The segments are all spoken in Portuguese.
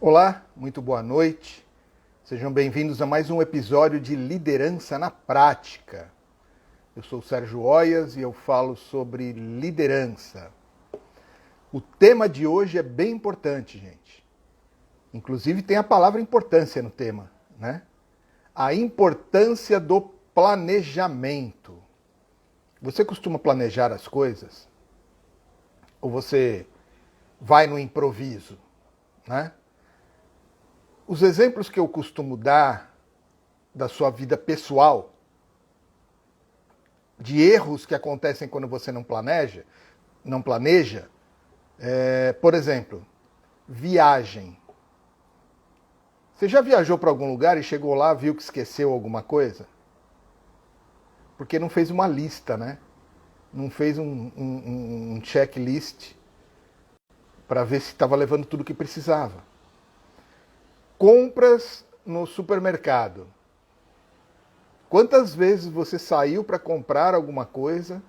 Olá, muito boa noite. Sejam bem-vindos a mais um episódio de Liderança na Prática. Eu sou o Sérgio Oias e eu falo sobre liderança. O tema de hoje é bem importante, gente. Inclusive tem a palavra importância no tema, né? A importância do planejamento. Você costuma planejar as coisas? Ou você vai no improviso, né? Os exemplos que eu costumo dar da sua vida pessoal, de erros que acontecem quando você não planeja, por exemplo, viagem. Você já viajou para algum lugar e chegou lá, viu que esqueceu alguma coisa? Porque não fez uma lista, né? Não fez um checklist para ver se estava levando tudo o que precisava. Compras no supermercado. Quantas vezes você saiu para comprar alguma coisa,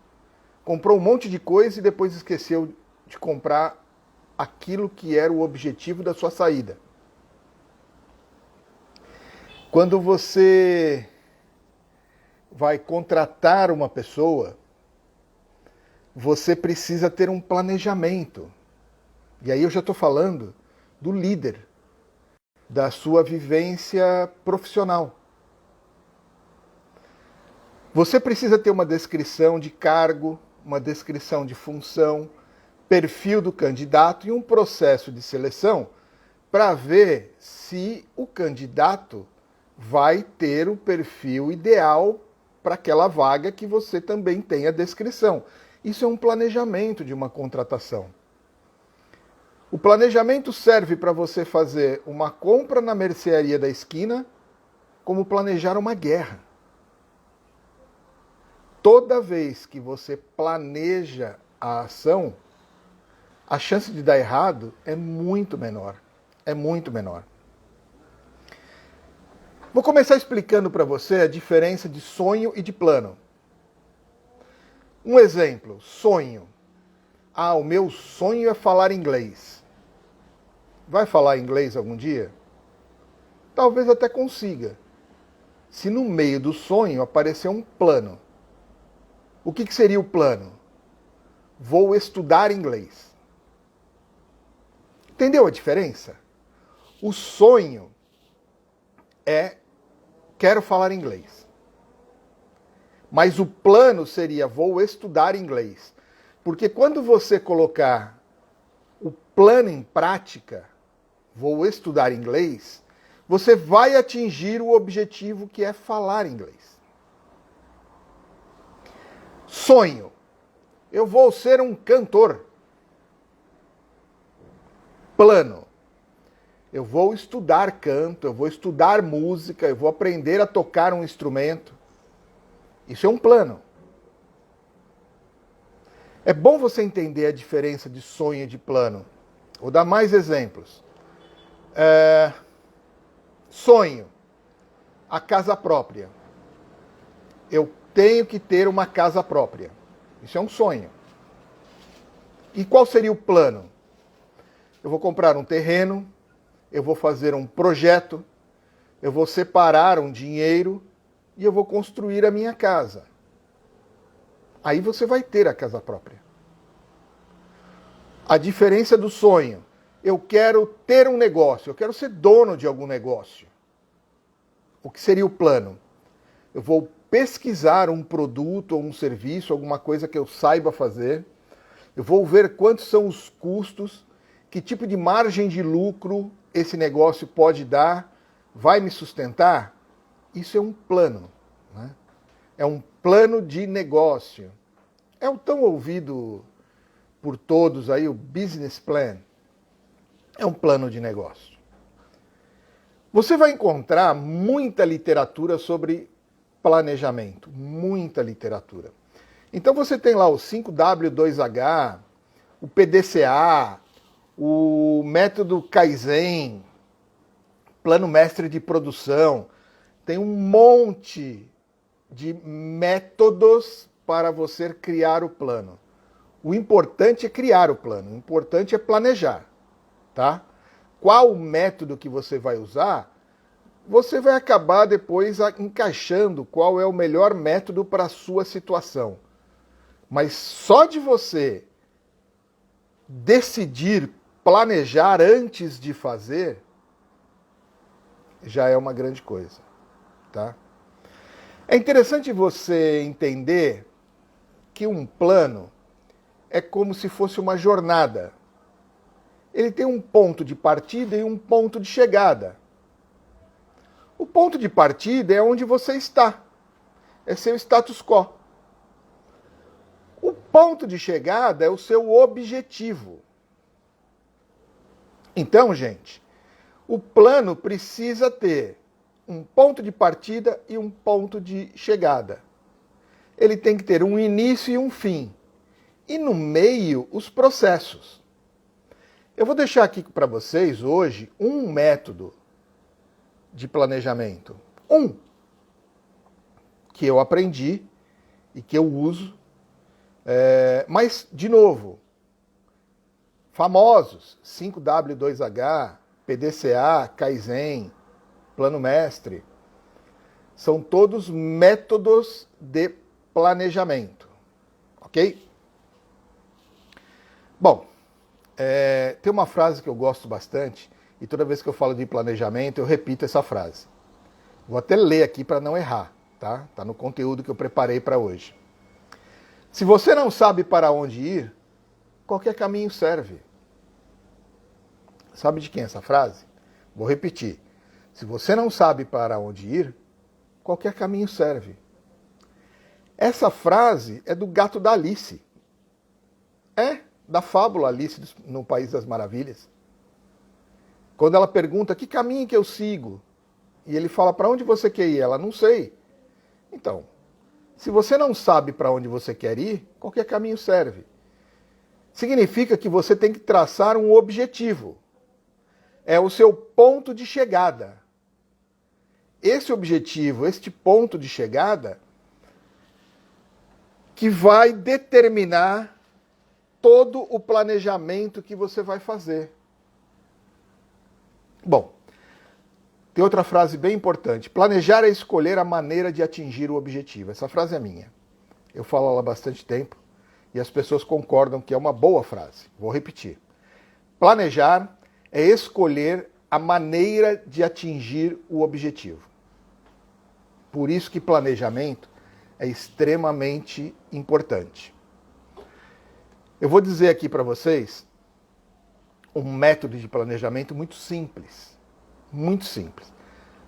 comprou um monte de coisa e depois esqueceu de comprar aquilo que era o objetivo da sua saída? Quando você vai contratar uma pessoa, você precisa ter um planejamento. E aí eu já estou falando do líder, da sua vivência profissional. Você precisa ter uma descrição de cargo, uma descrição de função, perfil do candidato e um processo de seleção para ver se o candidato vai ter o perfil ideal para aquela vaga que você também tem a descrição. Isso é um planejamento de uma contratação. O planejamento serve para você fazer uma compra na mercearia da esquina, como planejar uma guerra. Toda vez que você planeja a ação, a chance de dar errado é muito menor. É muito menor. Vou começar explicando para você a diferença de sonho e de plano. Um exemplo, sonho. O meu sonho é falar inglês. Vai falar inglês algum dia? Talvez até consiga. Se no meio do sonho aparecer um plano. O que seria o plano? Vou estudar inglês. Entendeu a diferença? O sonho é quero falar inglês. Mas o plano seria vou estudar inglês. Porque quando você colocar o plano em prática, vou estudar inglês, você vai atingir o objetivo que é falar inglês. Sonho. Eu vou ser um cantor. Plano. Eu vou estudar canto, eu vou estudar música, eu vou aprender a tocar um instrumento. Isso é um plano. É bom você entender a diferença de sonho e de plano. Vou dar mais exemplos. Sonho. A casa própria. Eu tenho que ter uma casa própria. Isso é um sonho. E qual seria o plano? Eu vou comprar um terreno, eu vou fazer um projeto, eu vou separar um dinheiro e eu vou construir a minha casa. Aí você vai ter a casa própria. A diferença do sonho. Eu quero ter um negócio, eu quero ser dono de algum negócio. O que seria o plano? Eu vou pesquisar um produto ou um serviço, alguma coisa que eu saiba fazer. Eu vou ver quantos são os custos, que tipo de margem de lucro esse negócio pode dar, vai me sustentar? Isso é um plano, né? É um plano de negócio. É o tão ouvido por todos aí, o business plan. É um plano de negócio. Você vai encontrar muita literatura sobre planejamento, muita literatura. Então você tem lá o 5W2H, o PDCA, o método Kaizen, plano mestre de produção. Tem um monte de métodos para você criar o plano. O importante é criar o plano, o importante é planejar, tá? qual método que você vai usar, você vai acabar depois encaixando qual é o melhor método para a sua situação. Mas só de você decidir, planejar antes de fazer, já é uma grande coisa, tá? É interessante você entender que um plano é como se fosse uma jornada. Ele tem um ponto de partida e um ponto de chegada. O ponto de partida é onde você está. É seu status quo. O ponto de chegada é o seu objetivo. Então, gente, o plano precisa ter um ponto de partida e um ponto de chegada. Ele tem que ter um início e um fim. E no meio, os processos. Eu vou deixar aqui para vocês hoje um método de planejamento. Que eu aprendi e que eu uso. Mas, de novo, famosos, 5W2H, PDCA, Kaizen, Plano Mestre, são todos métodos de planejamento, ok? Bom, tem uma frase que eu gosto bastante, e toda vez que eu falo de planejamento, eu repito essa frase. Vou até ler aqui para não errar, tá? Tá no conteúdo que eu preparei para hoje. Se você não sabe para onde ir, qualquer caminho serve. Sabe de quem é essa frase? Vou repetir. Se você não sabe para onde ir, qualquer caminho serve. Essa frase é do gato da Alice. Da fábula Alice no País das Maravilhas. Quando ela pergunta que caminho que eu sigo, e ele fala para onde você quer ir, ela não sei. Então, se você não sabe para onde você quer ir, qualquer caminho serve. Significa que você tem que traçar um objetivo. É o seu ponto de chegada. Esse objetivo, este ponto de chegada, que vai determinar todo o planejamento que você vai fazer. Bom, tem outra frase bem importante. Planejar é escolher a maneira de atingir o objetivo. Essa frase é minha. Eu falo ela há bastante tempo e as pessoas concordam que é uma boa frase. Vou repetir. Planejar é escolher a maneira de atingir o objetivo. Por isso que planejamento é extremamente importante. Eu vou dizer aqui para vocês um método de planejamento muito simples. Muito simples.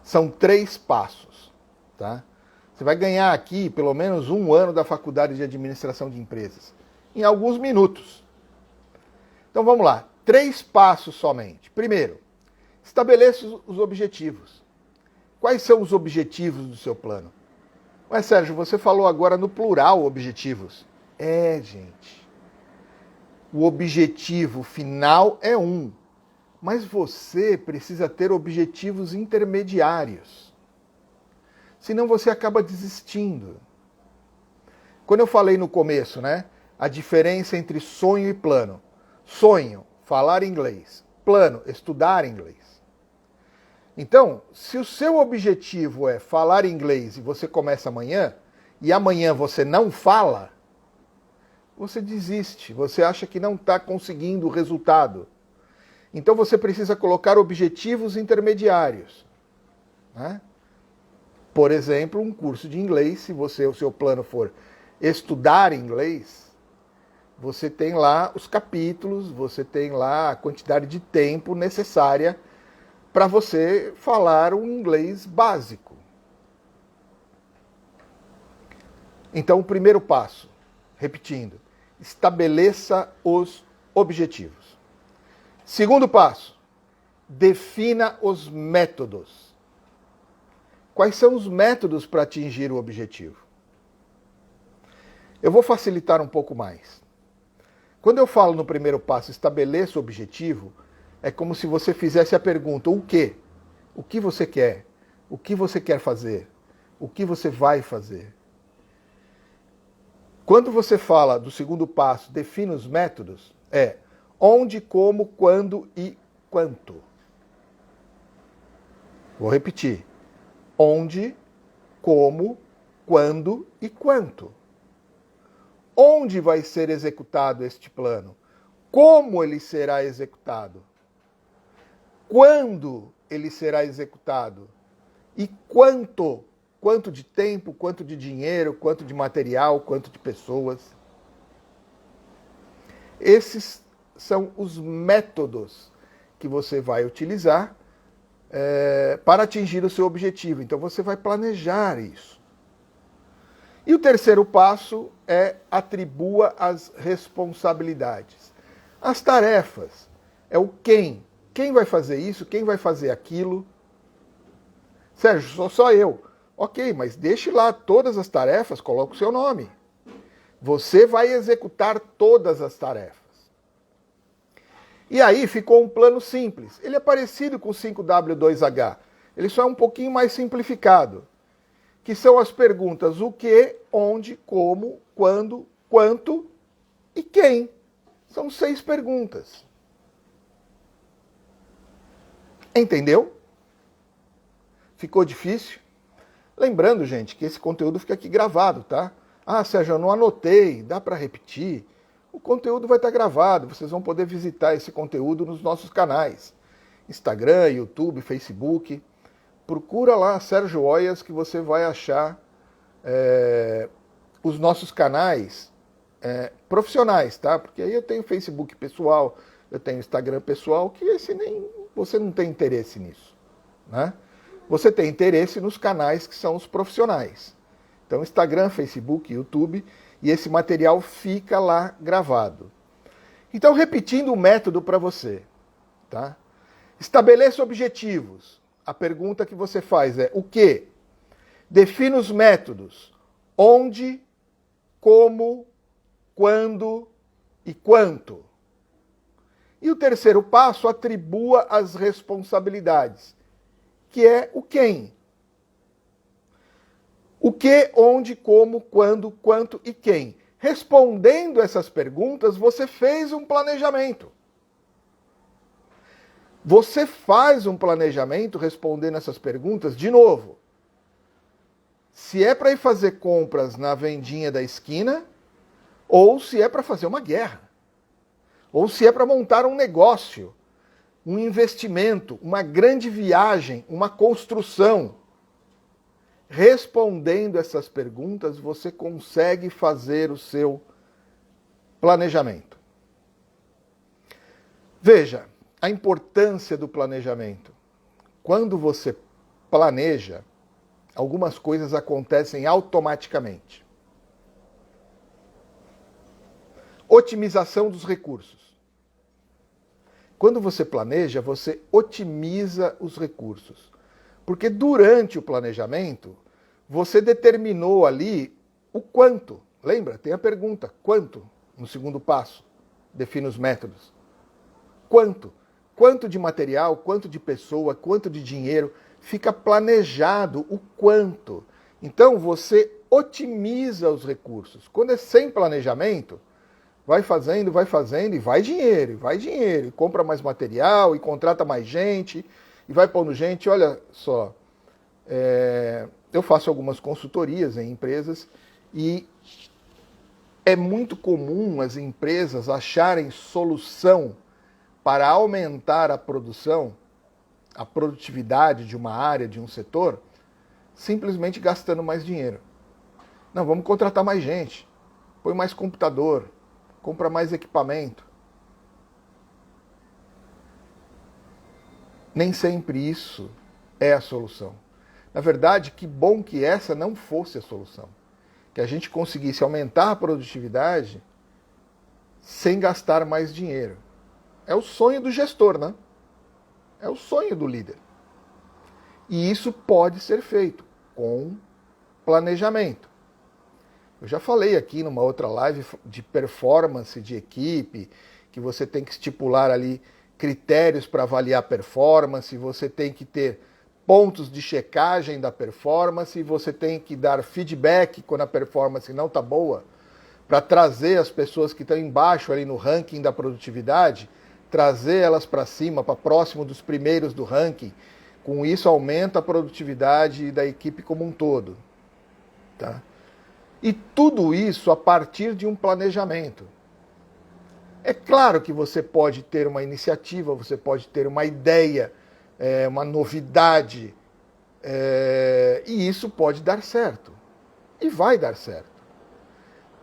São 3 passos, tá? Você vai ganhar aqui pelo menos 1 ano da faculdade de administração de empresas, em alguns minutos. Então vamos lá. 3 passos somente. Primeiro, estabeleça os objetivos. Quais são os objetivos do seu plano? Mas, Sérgio, você falou agora no plural objetivos. Gente. O objetivo final é um. Mas você precisa ter objetivos intermediários. Senão você acaba desistindo. Quando eu falei no começo, né? A diferença entre sonho e plano. Sonho, falar inglês. Plano, estudar inglês. Então, se o seu objetivo é falar inglês e você começa amanhã, e amanhã você não fala, você desiste, você acha que não está conseguindo o resultado. Então você precisa colocar objetivos intermediários, né? Por exemplo, um curso de inglês, se o seu plano for estudar inglês, você tem lá os capítulos, você tem lá a quantidade de tempo necessária para você falar um inglês básico. Então, o primeiro passo, repetindo, estabeleça os objetivos. Segundo passo, defina os métodos. Quais são os métodos para atingir o objetivo? Eu vou facilitar um pouco mais. Quando eu falo no primeiro passo, estabeleça o objetivo, é como se você fizesse a pergunta, o quê? O que você quer? O que você quer fazer? O que você vai fazer? Quando você fala do segundo passo, defina os métodos, onde, como, quando e quanto. Vou repetir. Onde, como, quando e quanto. Onde vai ser executado este plano? Como ele será executado? Quando ele será executado? E quanto? Quanto de tempo, quanto de dinheiro, quanto de material, quanto de pessoas? Esses são os métodos que você vai utilizar para atingir o seu objetivo. Então você vai planejar isso. E o terceiro passo é atribua as responsabilidades. As tarefas é o quem. Quem vai fazer isso? Quem vai fazer aquilo? Sérgio, sou só eu. Ok, mas deixe lá todas as tarefas, coloque o seu nome. Você vai executar todas as tarefas. E aí ficou um plano simples. Ele é parecido com o 5W2H. Ele só é um pouquinho mais simplificado. Que são as perguntas o que, onde, como, quando, quanto e quem. São 6 perguntas. Entendeu? Ficou difícil? Lembrando, gente, que esse conteúdo fica aqui gravado, tá? Ah, Sérgio, eu não anotei, dá para repetir? O conteúdo vai estar gravado, vocês vão poder visitar esse conteúdo nos nossos canais. Instagram, YouTube, Facebook. Procura lá Sérgio Oias que você vai achar os nossos canais profissionais, tá? Porque aí eu tenho Facebook pessoal, eu tenho Instagram pessoal, que você não tem interesse nisso, né? Você tem interesse nos canais que são os profissionais. Então, Instagram, Facebook, YouTube, e esse material fica lá gravado. Então, repetindo o método para você, tá? Estabeleça objetivos. A pergunta que você faz é o quê? Defina os métodos. Onde, como, quando e quanto. E o terceiro passo, atribua as responsabilidades, que é o quem. O que, onde, como, quando, quanto e quem. Respondendo essas perguntas, você fez um planejamento. Você faz um planejamento respondendo essas perguntas de novo. Se é para ir fazer compras na vendinha da esquina, ou se é para fazer uma guerra, ou se é para montar um negócio, um investimento, uma grande viagem, uma construção. Respondendo essas perguntas, você consegue fazer o seu planejamento. Veja a importância do planejamento. Quando você planeja, algumas coisas acontecem automaticamente. Otimização dos recursos. Quando você planeja, você otimiza os recursos. Porque durante o planejamento, você determinou ali o quanto. Lembra? Tem a pergunta, quanto? No segundo passo, define os métodos. Quanto? Quanto de material, quanto de pessoa, quanto de dinheiro. Fica planejado o quanto. Então, você otimiza os recursos. Quando é sem planejamento, vai fazendo e vai dinheiro. E compra mais material, e contrata mais gente, e vai pondo gente. Olha só, eu faço algumas consultorias em empresas e é muito comum as empresas acharem solução para aumentar a produção, a produtividade de uma área, de um setor, simplesmente gastando mais dinheiro. Não, vamos contratar mais gente, põe mais computador, compra mais equipamento. Nem sempre isso é a solução. Na verdade, que bom que essa não fosse a solução. Que a gente conseguisse aumentar a produtividade sem gastar mais dinheiro. É o sonho do gestor, né? É o sonho do líder. E isso pode ser feito com planejamento. Eu já falei aqui numa outra live de performance de equipe, que você tem que estipular ali critérios para avaliar a performance, você tem que ter pontos de checagem da performance, você tem que dar feedback quando a performance não está boa, para trazer as pessoas que estão embaixo ali no ranking da produtividade, trazer elas para cima, para próximo dos primeiros do ranking, Com isso aumenta a produtividade da equipe como um todo. Tá? E tudo isso a partir de um planejamento. É claro que você pode ter uma iniciativa, você pode ter uma ideia, uma novidade, e isso pode dar certo. E vai dar certo.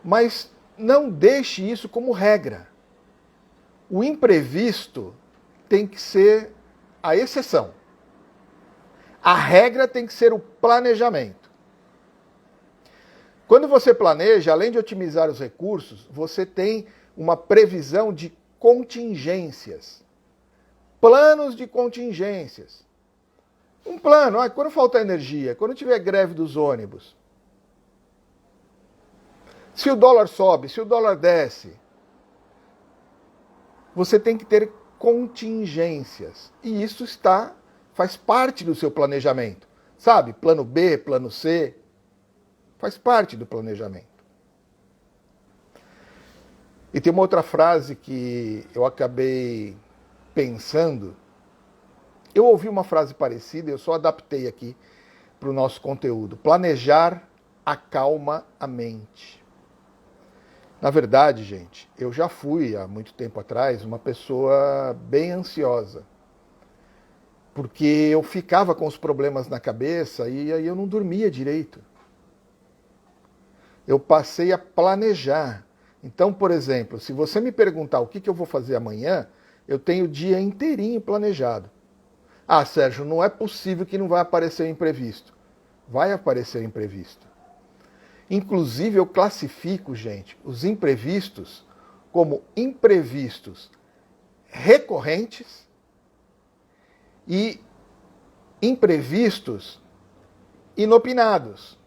Mas não deixe isso como regra. O imprevisto tem que ser a exceção. A regra tem que ser o planejamento. Quando você planeja, além de otimizar os recursos, você tem uma previsão de contingências. Planos de contingências. Um plano, quando faltar energia, quando tiver greve dos ônibus, se o dólar sobe, se o dólar desce, você tem que ter contingências. E isso faz parte do seu planejamento. Sabe? Plano B, plano C, faz parte do planejamento. E tem uma outra frase que eu acabei pensando. Eu ouvi uma frase parecida, eu só adaptei aqui para o nosso conteúdo. Planejar acalma a mente. Na verdade, gente, eu já fui, há muito tempo atrás, uma pessoa bem ansiosa. Porque eu ficava com os problemas na cabeça e aí eu não dormia direito. Eu passei a planejar. Então, por exemplo, se você me perguntar o que eu vou fazer amanhã, eu tenho o dia inteirinho planejado. Ah, Sérgio, não é possível que não vai aparecer o imprevisto. Vai aparecer o imprevisto. Inclusive, eu classifico, gente, os imprevistos como imprevistos recorrentes e imprevistos inopinados,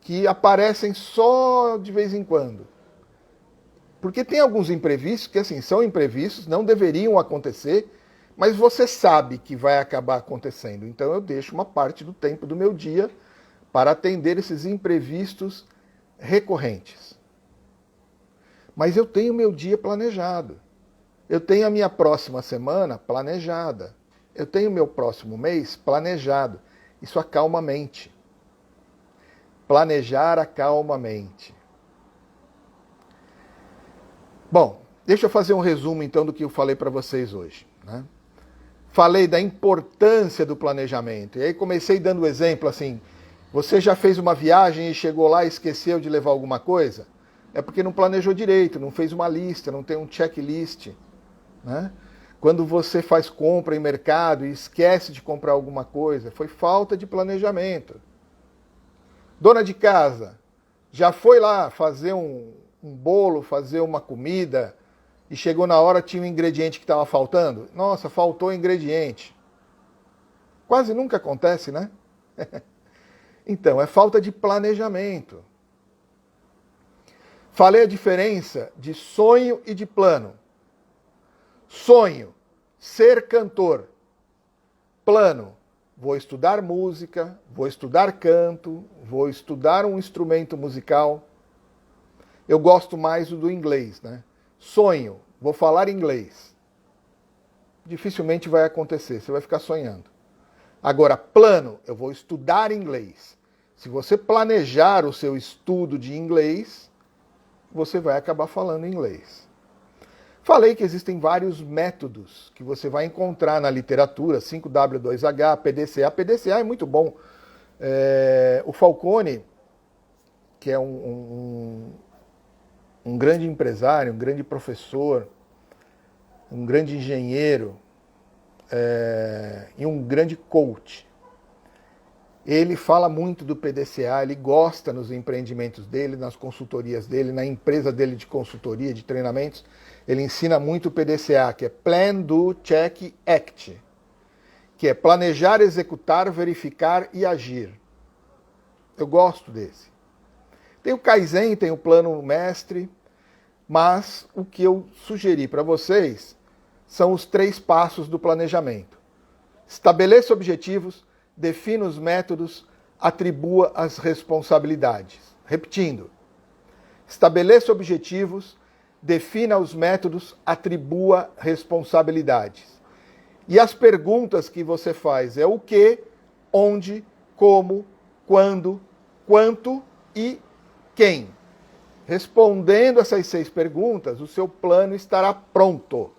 que aparecem só de vez em quando. Porque tem alguns imprevistos que, assim, são imprevistos, não deveriam acontecer, mas você sabe que vai acabar acontecendo. Então eu deixo uma parte do tempo do meu dia para atender esses imprevistos recorrentes. Mas eu tenho meu dia planejado. Eu tenho a minha próxima semana planejada. Eu tenho meu próximo mês planejado. Isso acalma a mente. Planejar acalma a mente. Bom, deixa eu fazer um resumo então do que eu falei para vocês hoje, né? Falei da importância do planejamento. E aí comecei dando o exemplo assim, você já fez uma viagem e chegou lá e esqueceu de levar alguma coisa? É porque não planejou direito, não fez uma lista, não tem um checklist, né? Quando você faz compra em mercado e esquece de comprar alguma coisa, foi falta de planejamento. Dona de casa, já foi lá fazer um bolo, fazer uma comida e chegou na hora, tinha um ingrediente que estava faltando? Nossa, faltou ingrediente. Quase nunca acontece, né? Então, é falta de planejamento. Falei a diferença de sonho e de plano. Sonho, ser cantor. Plano, vou estudar música, vou estudar canto, vou estudar um instrumento musical. Eu gosto mais do inglês, né? Sonho, vou falar inglês. Dificilmente vai acontecer, você vai ficar sonhando. Agora, plano, eu vou estudar inglês. Se você planejar o seu estudo de inglês, você vai acabar falando inglês. Falei que existem vários métodos que você vai encontrar na literatura, 5W2H, PDCA. PDCA é muito bom. O Falcone, que é um grande empresário, um grande professor, um grande engenheiro e um grande coach. Ele fala muito do PDCA, ele gosta nos empreendimentos dele, nas consultorias dele, na empresa dele de consultoria, de treinamentos. Ele ensina muito o PDCA, que é Plan, Do, Check, Act, que é planejar, executar, verificar e agir. Eu gosto desse. Tem o Kaizen, tem o plano mestre, mas o que eu sugeri para vocês são os 3 passos do planejamento. Estabeleça objetivos, defina os métodos, atribua as responsabilidades. Repetindo, estabeleça objetivos, defina os métodos, atribua responsabilidades. E as perguntas que você faz é o que, onde, como, quando, quanto e quem. Respondendo essas 6 perguntas, o seu plano estará pronto.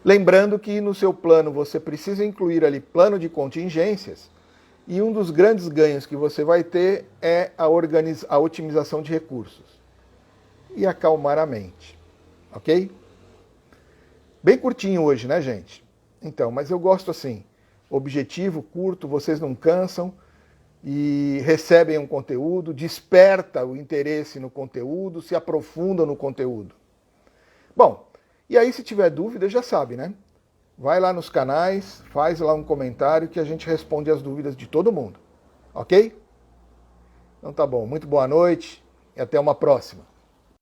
Lembrando que no seu plano você precisa incluir ali plano de contingências, e um dos grandes ganhos que você vai ter é a otimização de recursos e acalmar a mente, ok? Bem curtinho hoje, né, gente? Então, mas eu gosto assim, objetivo, curto, vocês não cansam e recebem um conteúdo, desperta o interesse no conteúdo, se aprofundam no conteúdo. Bom, e aí se tiver dúvida, já sabe, né? Vai lá nos canais, faz lá um comentário que a gente responde as dúvidas de todo mundo, ok? Então tá bom, muito boa noite e até uma próxima.